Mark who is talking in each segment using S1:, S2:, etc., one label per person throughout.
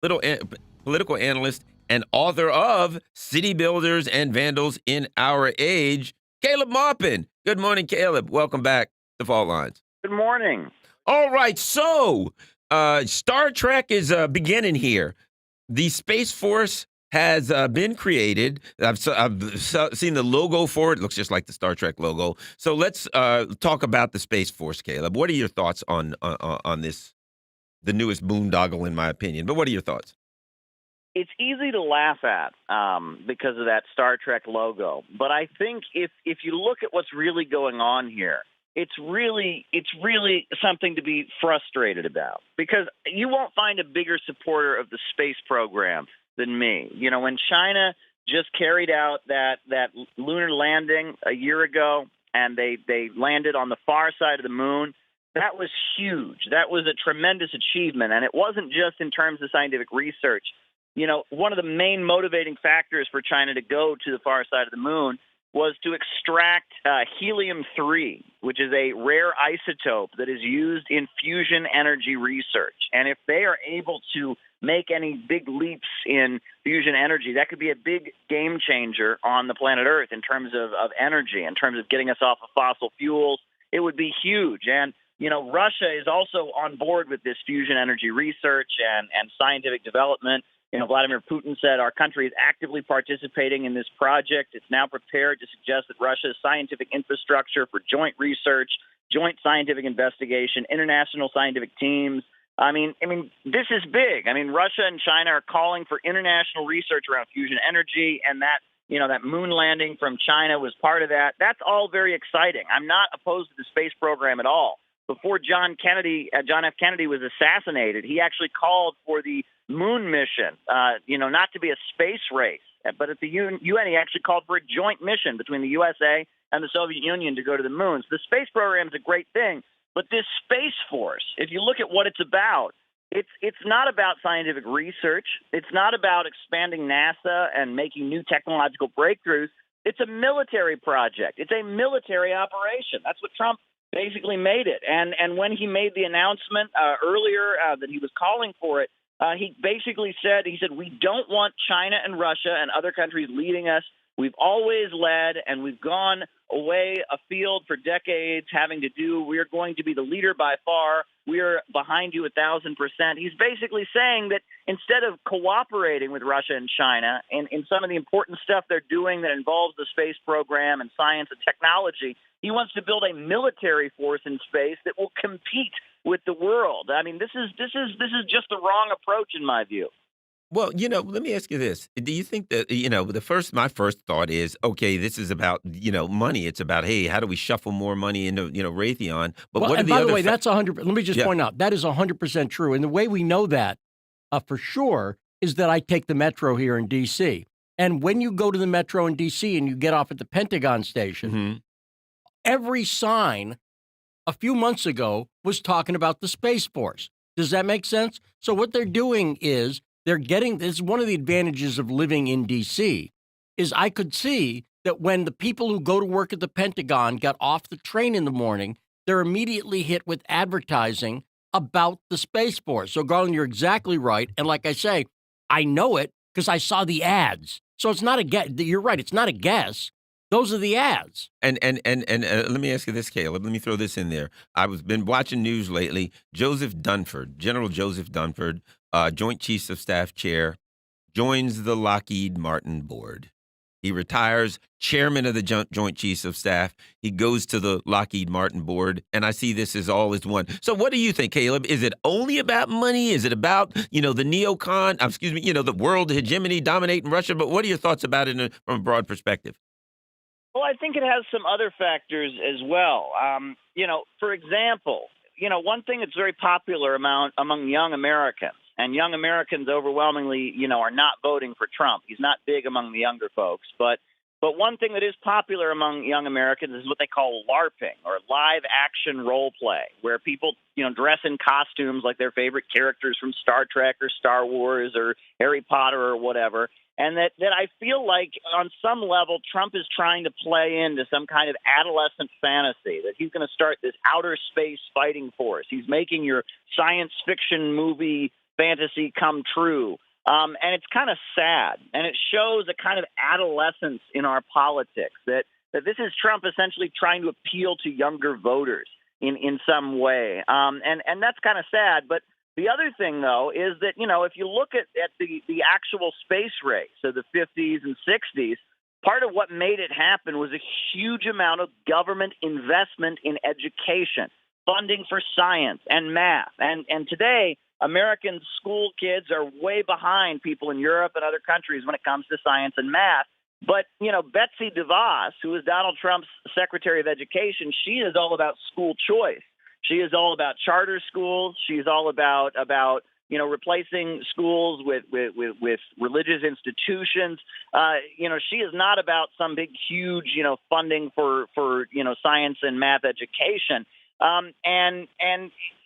S1: little political analyst and author of City Builders and Vandals in Our Age, Caleb Maupin. Good morning, Caleb. Welcome back to Fault Lines.
S2: Good morning.
S1: All right, so Star Trek is beginning here. The Space Force has been created. I've seen the logo for it. It looks just like the Star Trek logo. So let's talk about the Space Force, Caleb. What are your thoughts on this, the newest boondoggle, in my opinion? But what are your thoughts?
S2: It's easy to laugh at because of that Star Trek logo. But I think if you look at what's really going on here, it's really something to be frustrated about, because you won't find a bigger supporter of the space program than me. You know, when China just carried out that lunar landing a year ago, and they landed on the far side of the moon, that was huge. That was a tremendous achievement, and it wasn't just in terms of scientific research. You know, one of the main motivating factors for China to go to the far side of the moon was to extract helium-3, which is a rare isotope that is used in fusion energy research. And if they are able to make any big leaps in fusion energy, that could be a big game changer on the planet Earth in terms of energy, in terms of getting us off of fossil fuels. It would be huge. And, you know, Russia is also on board with this fusion energy research and scientific development. You know, Vladimir Putin said our country is actively participating in this project. It's now prepared to suggest that Russia's scientific infrastructure for joint research, joint scientific investigation, international scientific teams. I mean, this is big. I mean, Russia and China are calling for international research around fusion energy, and that moon landing from China was part of that. That's all very exciting. I'm not opposed to the space program at all. Before John F. Kennedy was assassinated, he actually called for the moon mission, not to be a space race, but at the UN, he actually called for a joint mission between the USA and the Soviet Union to go to the moon. So the space program is a great thing, but this Space Force, if you look at what it's about, it's not about scientific research. It's not about expanding NASA and making new technological breakthroughs. It's a military project. It's a military operation. That's what Trump basically made it. And when he made the announcement earlier that he was calling for it, he basically said, we don't want China and Russia and other countries leading us. We've always led, and we've gone away afield for decades we're going to be the leader by far. We're behind you 1,000%. He's basically saying that instead of cooperating with Russia and China in some of the important stuff they're doing that involves the space program and science and technology, he wants to build a military force in space that will compete with the world. I mean, this is just the wrong approach in my view.
S1: Well, let me ask you this. Do you think that, my first thought is, okay, this is about, money. It's about, hey, how do we shuffle more money into, Raytheon? But
S3: well,
S1: what are
S3: and
S1: the
S3: by
S1: other
S3: the way, that's 100. Let me just
S1: Yeah.
S3: point out, that is 100% true. And the way we know that for sure is that I take the metro here in D.C. And when you go to the metro in D.C. and you get off at the Pentagon station, every sign a few months ago was talking about the Space Force. Does that make sense? So what they're doing is this is one of the advantages of living in D.C. is I could see that when the people who go to work at the Pentagon got off the train in the morning, they're immediately hit with advertising about the Space Force. So, Garland, you're exactly right. And like I say, I know it because I saw the ads. So it's not a guess. You're right. It's not a guess. Those are the ads.
S1: And let me ask you this, Caleb. Let me throw this in there. I've been watching news lately. General Joseph Dunford, Joint Chiefs of Staff Chair, joins the Lockheed Martin board. He retires chairman of the Joint Chiefs of Staff. He goes to the Lockheed Martin board, and I see this as all as one. So what do you think, Caleb? Is it only about money? Is it about, the neocon, the world hegemony dominating Russia? But what are your thoughts about it from a broad perspective?
S2: Well, I think it has some other factors as well. For example, one thing that's very popular among young Americans, and young Americans overwhelmingly, are not voting for Trump. He's not big among the younger folks. But one thing that is popular among young Americans is what they call LARPing, or live action role play, where people, dress in costumes like their favorite characters from Star Trek or Star Wars or Harry Potter or whatever. And that I feel like on some level, Trump is trying to play into some kind of adolescent fantasy that he's going to start this outer space fighting force. He's making your science fiction movie fantasy come true. And it's kind of sad, and it shows a kind of adolescence in our politics that this is Trump essentially trying to appeal to younger voters in some way. And that's kind of sad. But the other thing, though, is that, if you look at the actual space race of the 50s and 60s, part of what made it happen was a huge amount of government investment in education, funding for science and math. And today, American school kids are way behind people in Europe and other countries when it comes to science and math. But, Betsy DeVos, who is Donald Trump's Secretary of Education, she is all about school choice. She is all about charter schools. She's all about replacing schools with religious institutions. She is not about some big, huge, funding for science and math education.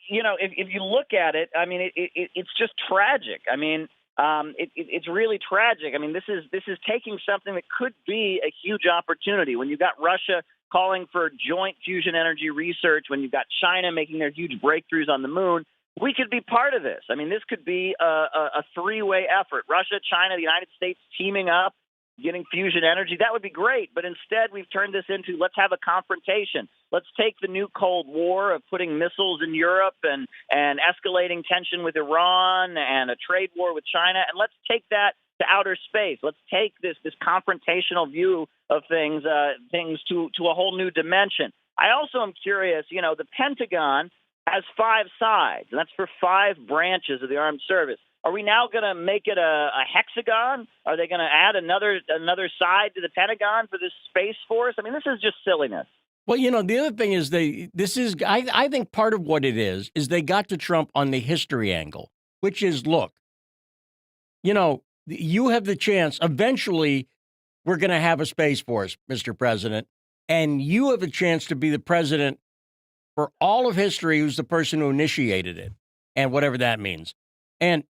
S2: If you look at it, I mean, it's just tragic. I mean, it's really tragic. I mean, this is taking something that could be a huge opportunity. When you've got Russia calling for joint fusion energy research, when you've got China making their huge breakthroughs on the moon, we could be part of this. I mean, this could be a three-way effort. Russia, China, the United States teaming up, getting fusion energy. That would be great. But instead, we've turned this into, let's have a confrontation. Let's take the new Cold War of putting missiles in Europe and escalating tension with Iran and a trade war with China, and let's take that to outer space. Let's take this confrontational view of things to a whole new dimension. I also am curious, the Pentagon has 5 sides, and that's for 5 branches of the armed service. Are we now going to make it a hexagon? Are they going to add another side to the Pentagon for this Space Force? I mean, this is just silliness.
S3: Well, the other thing is I think part of what it is they got to Trump on the history angle, which is, look, you have the chance. Eventually, we're going to have a Space Force, Mr. President, and you have a chance to be the president for all of history who's the person who initiated it, and whatever that means. And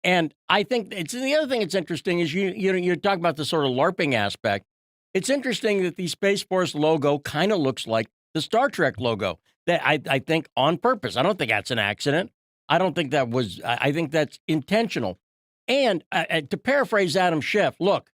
S3: I think the other thing that's interesting is you're talking about the sort of LARPing aspect. It's interesting that the Space Force logo kind of looks like the Star Trek logo. That I think on purpose. I don't think that's an accident. I don't think that was. I think that's intentional. And to paraphrase Adam Schiff, look,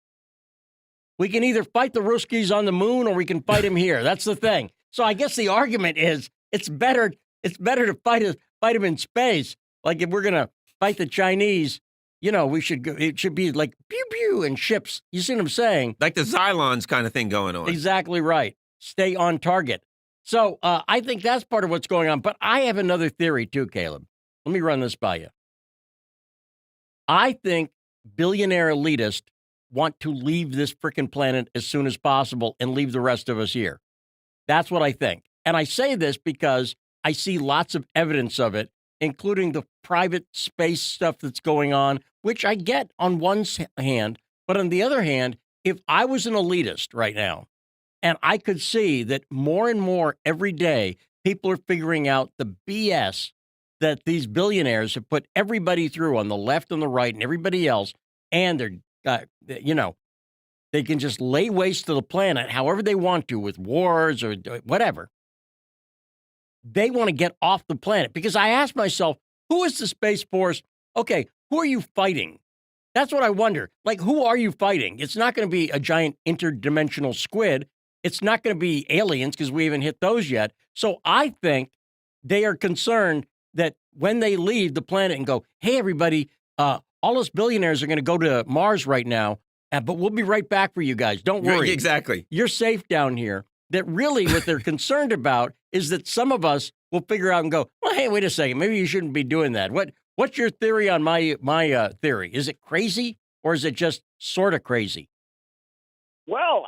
S3: we can either fight the Ruskies on the moon or we can fight them here. That's the thing. So I guess the argument is it's better to fight them in space. Like if we're gonna fight the Chinese, we should go. It should be like pew pew and ships. You see what I'm saying?
S1: Like the Cylons kind of thing going on.
S3: Exactly right. Stay on target. So I think that's part of what's going on. But I have another theory too, Caleb. Let me run this by you. I think billionaire elitists want to leave this frickin' planet as soon as possible and leave the rest of us here. That's what I think. And I say this because I see lots of evidence of it, including the private space stuff that's going on, which I get on one hand. But on the other hand, if I was an elitist right now, and I could see that more and more every day, people are figuring out the BS that these billionaires have put everybody through on the left and the right and everybody else, and they're, they can just lay waste to the planet however they want to with wars or whatever. They want to get off the planet because I ask myself, who is the Space Force? Okay, who are you fighting? That's what I wonder. Like, who are you fighting? It's not going to be a giant interdimensional squid. It's not going to be aliens because we haven't hit those yet. So I think they are concerned that when they leave the planet and go, hey, everybody, all those billionaires are going to go to Mars right now, but we'll be right back for you guys. Don't worry.
S1: Exactly.
S3: You're safe down here. That really what they're concerned about is that some of us will figure out and go, well, hey, wait a second, maybe you shouldn't be doing that. What's your theory on my theory? Is it crazy or is it just sort of crazy?
S2: Well,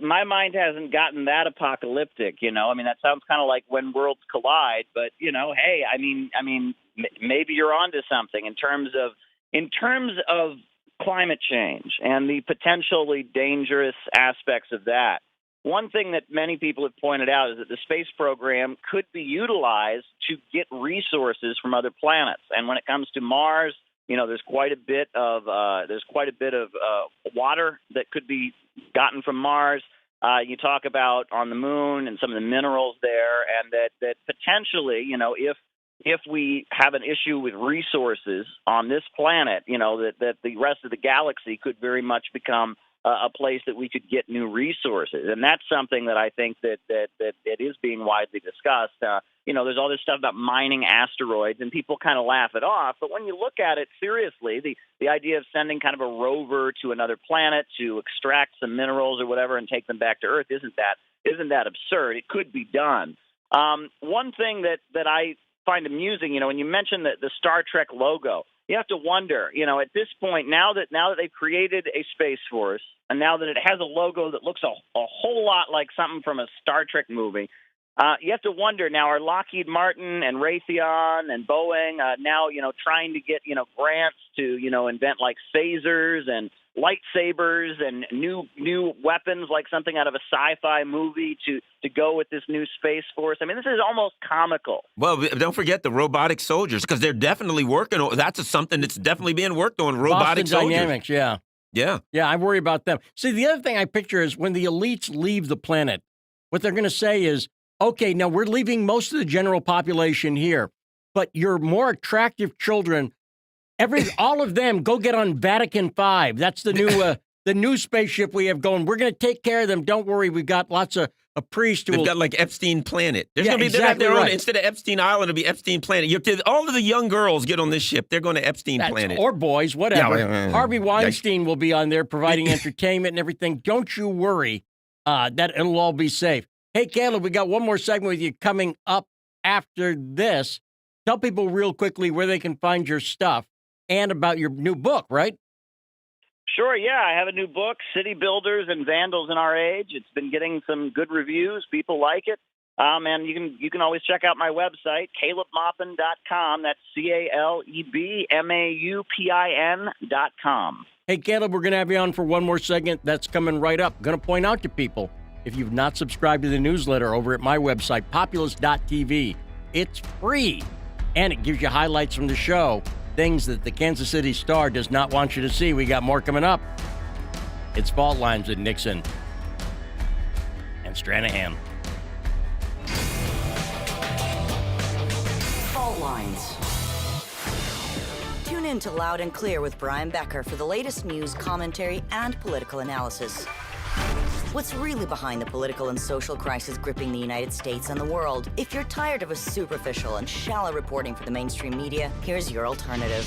S2: my mind hasn't gotten that apocalyptic, I mean, that sounds kind of like when worlds collide, but hey, I mean, maybe you're onto something in terms of climate change and the potentially dangerous aspects of that. One thing that many people have pointed out is that the space program could be utilized to get resources from other planets. And when it comes to Mars, there's quite a bit of water that could be gotten from Mars. You talk about on the moon and some of the minerals there, and that potentially, if if we have an issue with resources on this planet, that the rest of the galaxy could very much become a place that we could get new resources. And that's something that I think that is being widely discussed. There's all this stuff about mining asteroids, and people kind of laugh it off. But when you look at it seriously, the idea of sending kind of a rover to another planet to extract some minerals or whatever and take them back to Earth isn't that absurd. It could be done. One thing that I find amusing, when you mention the Star Trek logo, you have to wonder, at this point, now that they've created a Space Force, and now that it has a logo that looks a whole lot like something from a Star Trek movie, you have to wonder now, are Lockheed Martin and Raytheon and Boeing now, trying to get, grants to, invent like phasers and lightsabers and new weapons like something out of a sci-fi movie to go with this new Space Force? I mean, this is almost comical.
S1: Well, don't forget the robotic soldiers, because they're definitely working on that's something that's definitely being worked on. Robotic
S3: Boston
S1: soldiers.
S3: Dynamics, yeah.
S1: Yeah.
S3: Yeah, I worry about them. See, the other thing I picture is when the elites leave the planet, what they're going to say is, okay, now we're leaving most of the general population here, but your more attractive children, all of them, go get on Vatican V. That's the new spaceship we have going. We're going to take care of them. Don't worry. We've got lots of priests who
S1: They've got like Epstein Planet. There's going to be
S3: exactly
S1: their own,
S3: right.
S1: instead of Epstein Island, it'll be Epstein Planet. All of the young girls get on this ship. They're going to Epstein Planet.
S3: Or boys, whatever.
S1: Yeah.
S3: Harvey Weinstein will be on there providing entertainment and everything. Don't you worry that it'll all be safe. Hey, Caleb, we got one more segment with you coming up after this. Tell people real quickly where they can find your stuff and about your new book, right?
S2: Sure, yeah. I have a new book, City Builders and Vandals in Our Age. It's been getting some good reviews. People like it. And you can always check out my website, CalebMaupin.com. That's CalebMaupin.com.
S3: Hey, Caleb, we're going to have you on for one more segment. That's coming right up. Going to point out to people, if you've not subscribed to the newsletter over at my website, populous.tv, it's free. And it gives you highlights from the show, things that the Kansas City Star does not want you to see. We got more coming up. It's Fault Lines with Nixon and Stranahan.
S4: Fault Lines. Tune in to Loud and Clear with Brian Becker for the latest news, commentary, and political analysis. What's really behind the political and social crisis gripping the United States and the world? If you're tired of a superficial and shallow reporting for the mainstream media, here's your alternative.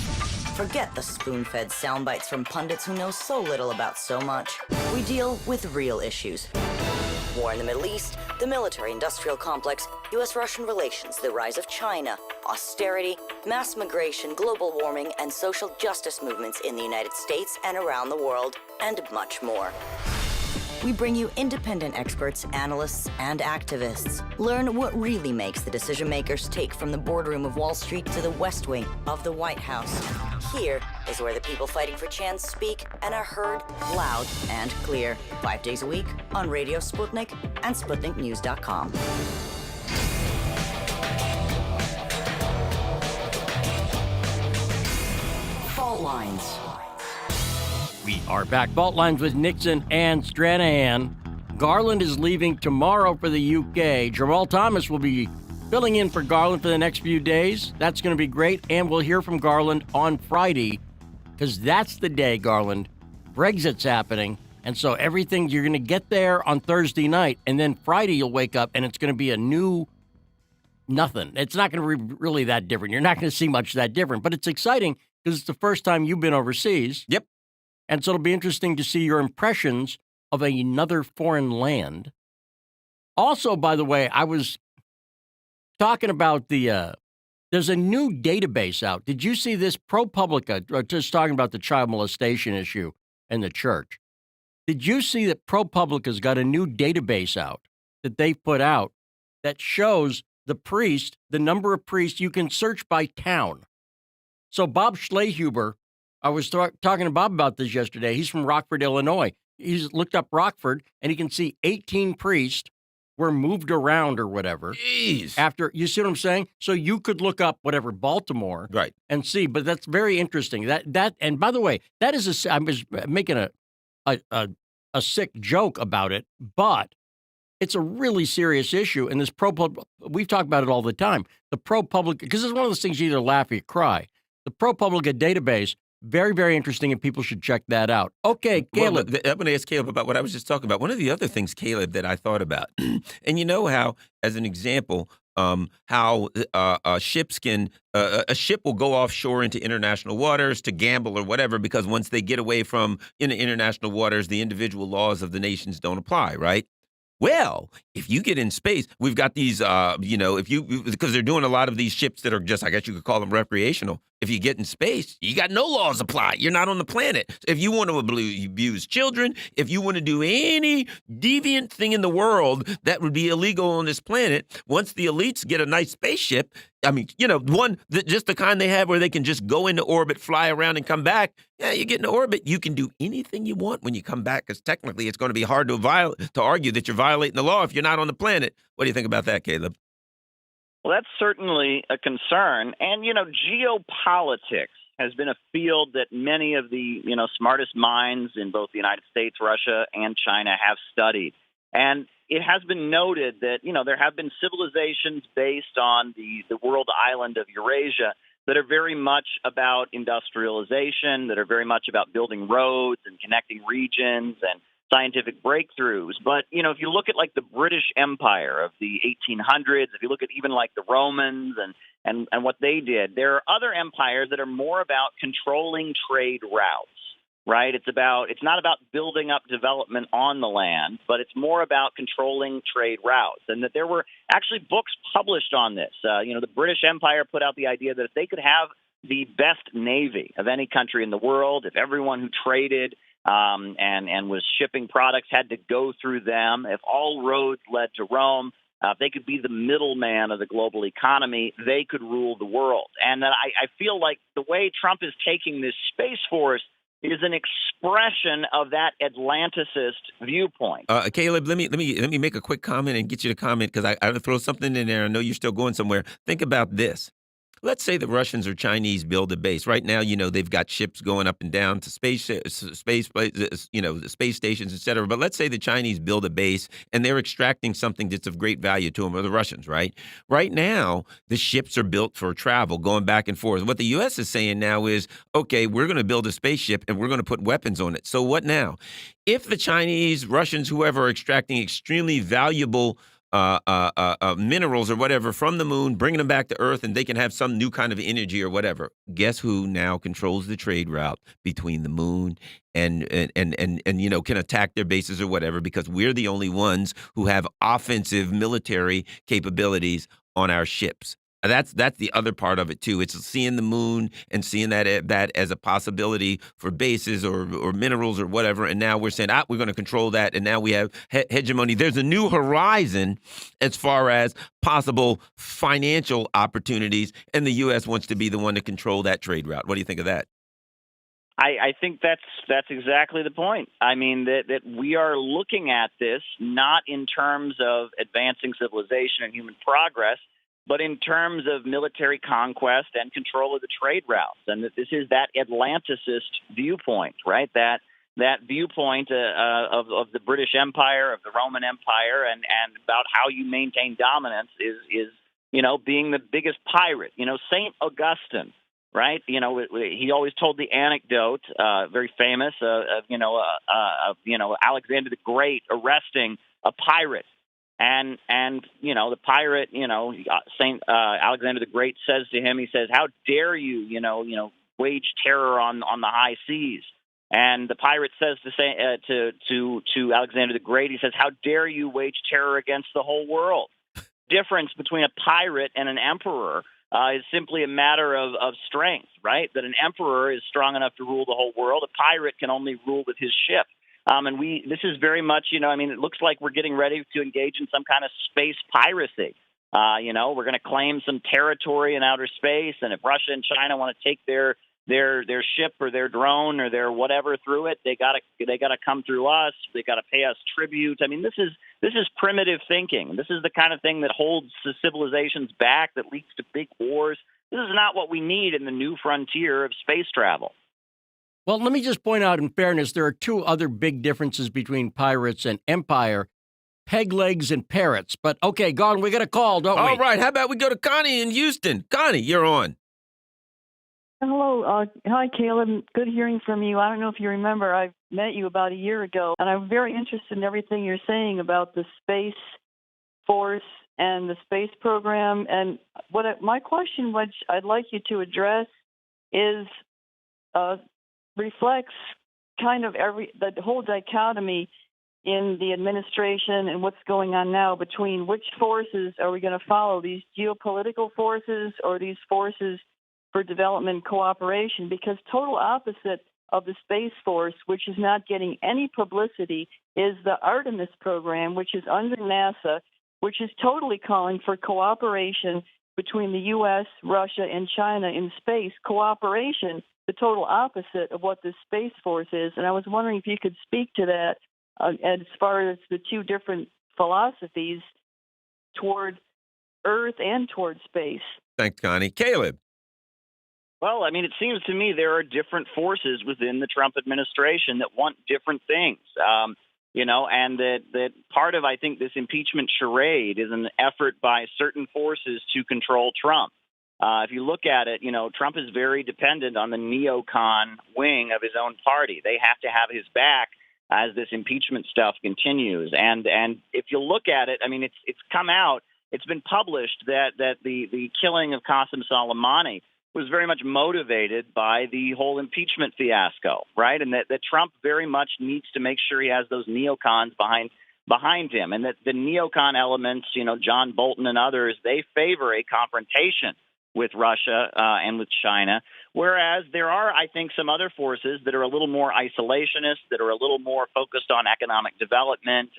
S4: Forget the spoon-fed sound bites from pundits who know so little about so much. We deal with real issues. War in the Middle East, the military-industrial complex, U.S.-Russian relations, the rise of China, austerity, mass migration, global warming, and social justice movements in the United States and around the world, and much more. We bring you independent experts, analysts, and activists. Learn what really makes the decision makers take from the boardroom of Wall Street to the West Wing of the White House. Here is where the people fighting for chance speak and are heard loud and clear. 5 days a week on Radio Sputnik and SputnikNews.com. Fault Lines.
S3: We are back. Fault Lines with Nixon and Stranahan. Garland is leaving tomorrow for the UK. Jamal Thomas will be filling in for Garland for the next few days. That's going to be great. And we'll hear from Garland on Friday, because that's the day, Garland, Brexit's happening. And so everything, you're going to get there on Thursday night, and then Friday you'll wake up and it's going to be a new nothing. It's not going to be really that different. You're not going to see much that different, but it's exciting because it's the first time you've been overseas.
S1: Yep.
S3: And so it'll be interesting to see your impressions of another foreign land. Also, by the way, I was talking about there's a new database out. Did you see this? ProPublica, just talking about the child molestation issue in the church. Did you see that ProPublica's got a new database out that they put out that shows the number of priests you can search by town? So Bob Schlehuber, I was talking to Bob about this yesterday. He's from Rockford, Illinois. He's looked up Rockford, and he can see 18 priests were moved around or whatever.
S1: Jeez.
S3: After, you see what I'm saying? So you could look up whatever, Baltimore,
S1: Right.
S3: and see. But that's very interesting. And by the way, that is I was making a sick joke about it, but It's a really serious issue, and this we've talked about it all the time. The ProPublica, because it's one of those things you either laugh or you cry. The ProPublica database, very, very interesting, and people should check that out. Okay, Caleb.
S1: I'm going to ask Caleb about what I was just talking about. One of the other things, Caleb, that I thought about, and you know how, as an example, how ships can a ship will go offshore into international waters to gamble or whatever, because once they get away from international waters, the individual laws of the nations don't apply, right? Well, if you get in space, we've got these, because they're doing a lot of these ships that are just, I guess you could call them recreational. If you get in space, you got no laws apply. You're not on the planet. If you want to abuse children, if you want to do any deviant thing in the world that would be illegal on this planet, once the elites get a nice spaceship, I mean, just the kind they have where they can just go into orbit, fly around, and come back. Yeah, you get into orbit, you can do anything you want when you come back, because technically it's going to be hard to argue that you're violating the law if you're not on the planet. What do you think about that, Caleb?
S2: Well, that's certainly a concern. And, geopolitics has been a field that many of the, smartest minds in both the United States, Russia, and China have studied. And it has been noted that, there have been civilizations based on the world island of Eurasia that are very much about industrialization, that are very much about building roads and connecting regions and scientific breakthroughs. But, if you look at like the British Empire of the 1800s, if you look at even like the Romans and what they did, there are other empires that are more about controlling trade routes. Right? It's not about building up development on the land, but it's more about controlling trade routes. And that there were actually books published on this. The British Empire put out the idea that if they could have the best navy of any country in the world, if everyone who traded and was shipping products had to go through them, if all roads led to Rome, if they could be the middleman of the global economy, they could rule the world. And I feel like the way Trump is taking this Space Force is an expression of that Atlanticist viewpoint.
S1: Caleb, let me make a quick comment and get you to comment, because I throw something in there. I know you're still going somewhere. Think about this. Let's say the Russians or Chinese build a base. Right now, they've got ships going up and down to space stations, et cetera. But let's say the Chinese build a base and they're extracting something that's of great value to them, or the Russians, right? Right now, the ships are built for travel, going back and forth. What the U.S. is saying now is, okay, we're going to build a spaceship and we're going to put weapons on it. So what now? If the Chinese, Russians, whoever, are extracting extremely valuable minerals or whatever from the moon, bringing them back to Earth, and they can have some new kind of energy or whatever. Guess who now controls the trade route between the moon and can attack their bases or whatever, because we're the only ones who have offensive military capabilities on our ships. That's the other part of it too. It's seeing the moon and seeing that as a possibility for bases or minerals or whatever. And now we're saying, we're going to control that. And now we have hegemony. There's a new horizon as far as possible financial opportunities, and the U.S. wants to be the one to control that trade route. What do you think of that?
S2: I think that's exactly the point. I mean, that we are looking at this not in terms of advancing civilization and human progress, but in terms of military conquest and control of the trade routes. And that this is that Atlanticist viewpoint, right? That viewpoint of the British Empire, of the Roman Empire, and about how you maintain dominance is being the biggest pirate. St. Augustine, right? He always told the anecdote, very famous, of Alexander the Great arresting a pirate. And the pirate, Saint Alexander the Great says to him, he says, "How dare you, wage terror on the high seas?" And the pirate says to Alexander the Great, he says, "How dare you wage terror against the whole world?" Difference between a pirate and an emperor is simply a matter of strength, right? That an emperor is strong enough to rule the whole world. A pirate can only rule with his ship. This is very much, it looks like we're getting ready to engage in some kind of space piracy. We're going to claim some territory in outer space, and if Russia and China want to take their ship or their drone or their whatever through it, they gotta come through us. They gotta pay us tribute. I mean, this is primitive thinking. This is the kind of thing that holds the civilizations back, that leads to big wars. This is not what we need in the new frontier of space travel.
S3: Well, let me just point out, in fairness, there are two other big differences between pirates and empire. peg legs and parrots. But okay, Gordon, we got a call, don't we?
S1: All right, how about we go to Connie in Houston? Connie, you're on.
S5: Hello. Hi, Caleb. Good hearing from you. I don't know if you remember, I met you about a year ago, and I'm very interested in everything you're saying about the Space Force and the space program. And my question, which I'd like you to address, is reflects kind of the whole dichotomy in the administration and what's going on now between which forces are we going to follow, these geopolitical forces or these forces for development cooperation, because total opposite of the Space Force, which is not getting any publicity, is the Artemis program, which is under NASA, which is totally calling for cooperation between the U.S., Russia, and China in space. Cooperation, the total opposite of what the Space Force is. And I was wondering if you could speak to that as far as the two different philosophies toward Earth and toward space.
S1: Thanks, Connie. Caleb.
S2: Well, I mean, it seems to me there are different forces within the Trump administration that want different things, and that part of, I think, this impeachment charade is an effort by certain forces to control Trump. If you look at it, Trump is very dependent on the neocon wing of his own party. They have to have his back as this impeachment stuff continues. And if you look at it, I mean, it's come out, it's been published that the killing of Qasem Soleimani was very much motivated by the whole impeachment fiasco, right? And that Trump very much needs to make sure he has those neocons behind him, and that the neocon elements, John Bolton and others, they favor a confrontation with Russia and with China, whereas there are, I think, some other forces that are a little more isolationist, that are a little more focused on economic development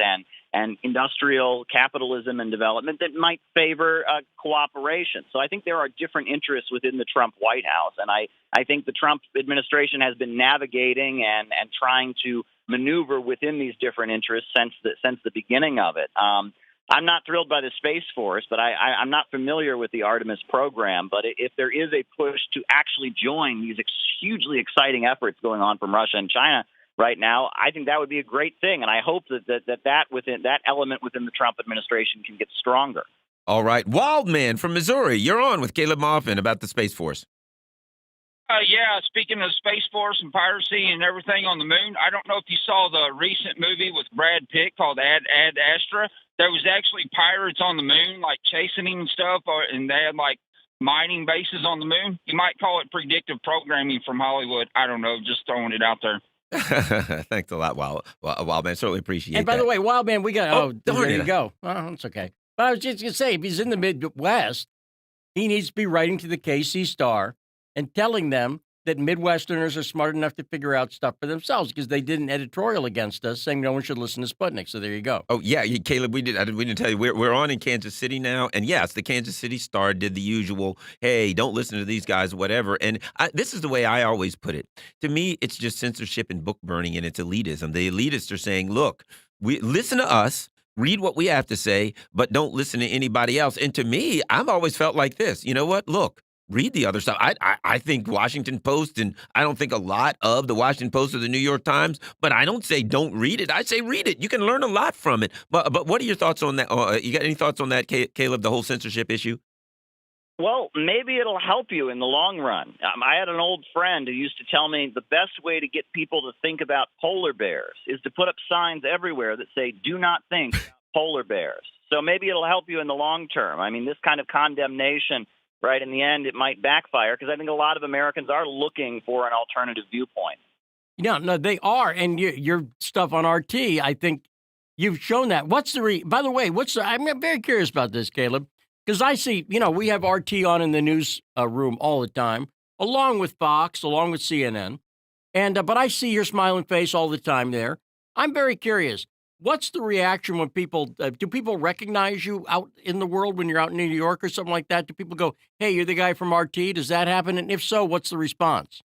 S2: and industrial capitalism and development that might favor cooperation. So I think there are different interests within the Trump White House, and I think the Trump administration has been navigating and trying to maneuver within these different interests since the beginning of it. I'm not thrilled by the Space Force, but I'm not familiar with the Artemis program. But if there is a push to actually join these hugely exciting efforts going on from Russia and China right now, I think that would be a great thing. And I hope that element within the Trump administration can get stronger.
S1: All right. Wildman from Missouri, you're on with Caleb Maupin about the Space Force.
S6: Yeah, speaking of Space Force and piracy and everything on the moon, I don't know if you saw the recent movie with Brad Pitt called Ad Astra. There was actually pirates on the moon, like chasing him and stuff, and they had like mining bases on the moon. You might call it predictive programming from Hollywood. I don't know, just throwing it out there.
S1: Thanks a lot, Wildman. Certainly appreciate it.
S3: And by the way, Wildman, we got,
S1: darn
S3: there
S1: it.
S3: you go. Oh, it's okay. But I was just going to say, if he's in the Midwest, he needs to be writing to the KC Star and telling them that Midwesterners are smart enough to figure out stuff for themselves, because they did an editorial against us saying no one should listen to Sputnik. So there you go.
S1: Oh, yeah, Caleb, we didn't tell you. We're on in Kansas City now. And yes, the Kansas City Star did the usual, hey, don't listen to these guys, whatever. And this is the way I always put it. To me, it's just censorship and book burning, and it's elitism. The elitists are saying, look, listen to us. Read what we have to say, but don't listen to anybody else. And to me, I've always felt like this. You know what? Look. Read the other stuff. I think Washington Post, and I don't think a lot of the Washington Post or the New York Times, but I don't say don't read it. I say read it. You can learn a lot from it. But what are your thoughts on that? You got any thoughts on that, Caleb, the whole censorship issue?
S2: Well, maybe it'll help you in the long run. I had an old friend who used to tell me the best way to get people to think about polar bears is to put up signs everywhere that say, do not think about polar bears. So maybe it'll help you in the long term. I mean, this kind of condemnation, right, in the end, it might backfire, because I think a lot of Americans are looking for an alternative viewpoint.
S3: No, they are. And your stuff on RT, I think you've shown that. By the way, I'm very curious about this, Caleb, because I see, we have RT on in the news room all the time, along with Fox, along with CNN. And but I see your smiling face all the time there. I'm very curious. What's the reaction when people, do people recognize you out in the world when you're out in New York or something like that? Do people go, hey, you're the guy from RT? Does that happen? And if so, what's the response?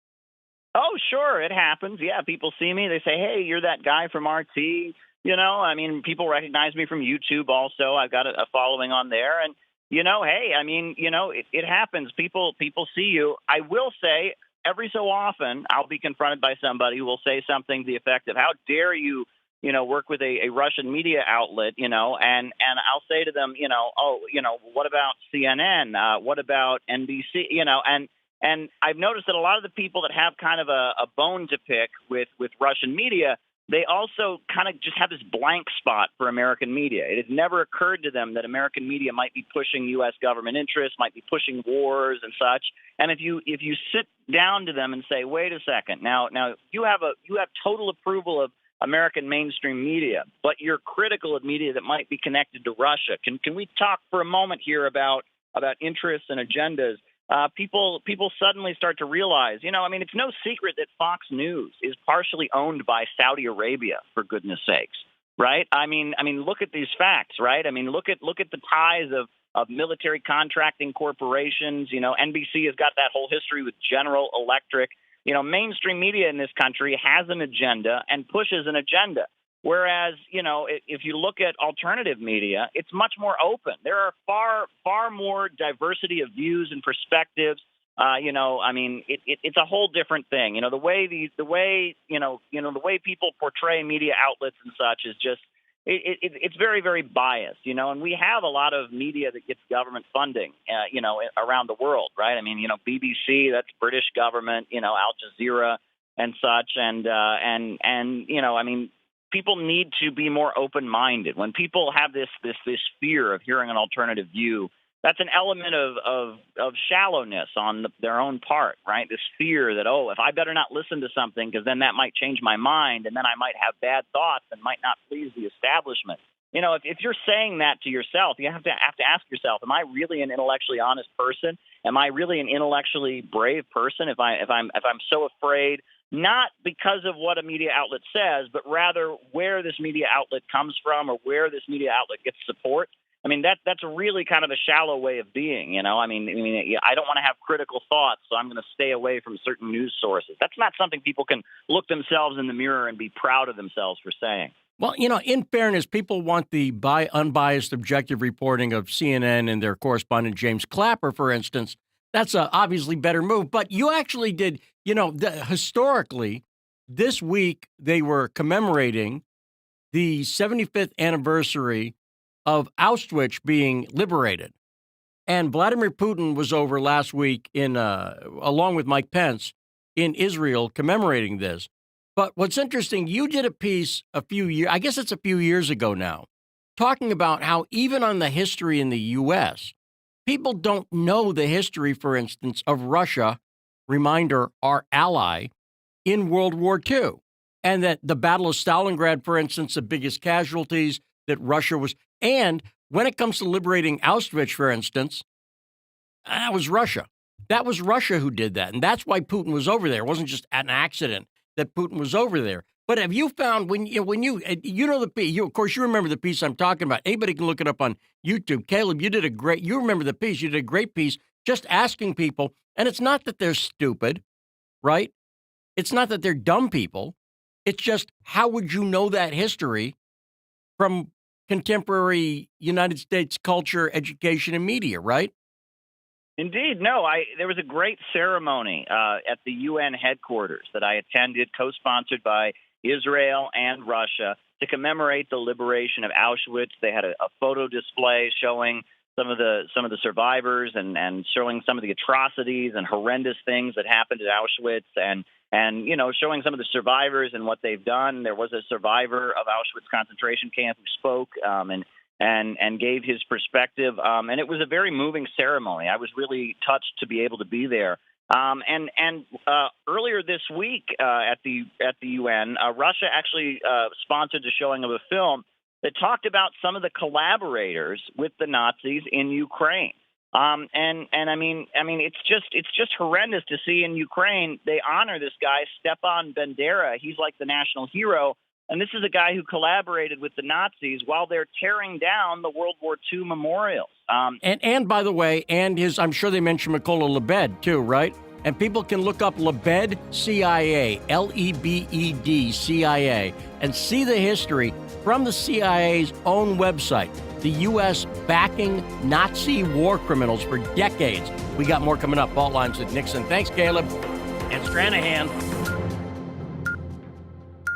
S2: Oh, sure, it happens. Yeah, people see me. They say, hey, you're that guy from RT. I mean, people recognize me from YouTube also. I've got a following on there. And, hey, I mean, it happens. People see you. I will say every so often I'll be confronted by somebody who will say something to the effect of, how dare you work with a Russian media outlet, and I'll say to them, what about CNN? What about NBC? And I've noticed that a lot of the people that have kind of a bone to pick with Russian media, they also kind of just have this blank spot for American media. It has never occurred to them that American media might be pushing U.S. government interests, might be pushing wars and such. And if you sit down to them and say, wait a second, now you have total approval of American mainstream media, but you're critical of media that might be connected to Russia. Can we talk for a moment here about interests and agendas? People suddenly start to realize, it's no secret that Fox News is partially owned by Saudi Arabia, for goodness sakes, right? I mean, look at these facts, right? I mean, look at the ties of military contracting corporations. NBC has got that whole history with General Electric. Mainstream media in this country has an agenda and pushes an agenda. Whereas, if you look at alternative media, it's much more open. There are far more diversity of views and perspectives. It's a whole different thing. The way people portray media outlets and such is just it's very, very biased. And we have a lot of media that gets government funding, around the world, right? I mean, BBC, that's British government, Al Jazeera and such, people need to be more open-minded. When people have this fear of hearing an alternative view, that's an element of shallowness on their own part, right? This fear that, if I better not listen to something because then that might change my mind and then I might have bad thoughts and might not please the establishment. If you're saying that to yourself, you have to ask yourself, am I really an intellectually honest person? Am I really an intellectually brave person if I'm so afraid, not because of what a media outlet says, but rather where this media outlet comes from or where this media outlet gets support? I mean, that's really kind of a shallow way of being, I don't want to have critical thoughts, so I'm going to stay away from certain news sources. That's not something people can look themselves in the mirror and be proud of themselves for saying.
S3: Well, in fairness, people want the unbiased, objective reporting of CNN and their correspondent James Clapper, for instance. That's a obviously better move. But you actually did, historically, this week they were commemorating the 75th anniversary of Auschwitz being liberated. And Vladimir Putin was over last week along with Mike Pence in Israel commemorating this. But what's interesting, you did a piece a few years ago now, talking about how even on the history in the U.S., people don't know the history, for instance, of Russia, reminder, our ally, in World War II. And that the Battle of Stalingrad, for instance, the biggest casualties that Russia was. And when it comes to liberating Auschwitz, for instance, that was Russia. That was Russia who did that. And that's why Putin was over there. It wasn't just an accident that Putin was over there. But have you found of course, you remember the piece I'm talking about. Anybody can look it up on YouTube. Caleb, you remember the piece. You did a great piece just asking people. And it's not that they're stupid, right? It's not that they're dumb people. It's just, how would you know that history from contemporary United States culture, education, and media, right?
S2: Indeed. No, there was a great ceremony at the UN headquarters that I attended, co-sponsored by Israel and Russia, to commemorate the liberation of Auschwitz. They had a photo display showing some of the survivors and showing some of the atrocities and horrendous things that happened at Auschwitz and showing some of the survivors and what they've done. There was a survivor of Auschwitz concentration camp who spoke and gave his perspective. And it was a very moving ceremony. I was really touched to be able to be there. Earlier this week at the UN, Russia actually sponsored the showing of a film that talked about some of the collaborators with the Nazis in Ukraine. It's just horrendous to see in Ukraine. They honor this guy, Stepan Bandera. He's like the national hero. And this is a guy who collaborated with the Nazis while they're tearing down the World War II memorials.
S3: And by the way, I'm sure they mentioned Mykola Lebed too, right? And people can look up Lebed CIA, Lebed CIA, and see the history from the CIA's own website. The U.S. backing Nazi war criminals for decades. We got more coming up. Fault Lines with Nixon. Thanks, Caleb. And Stranahan.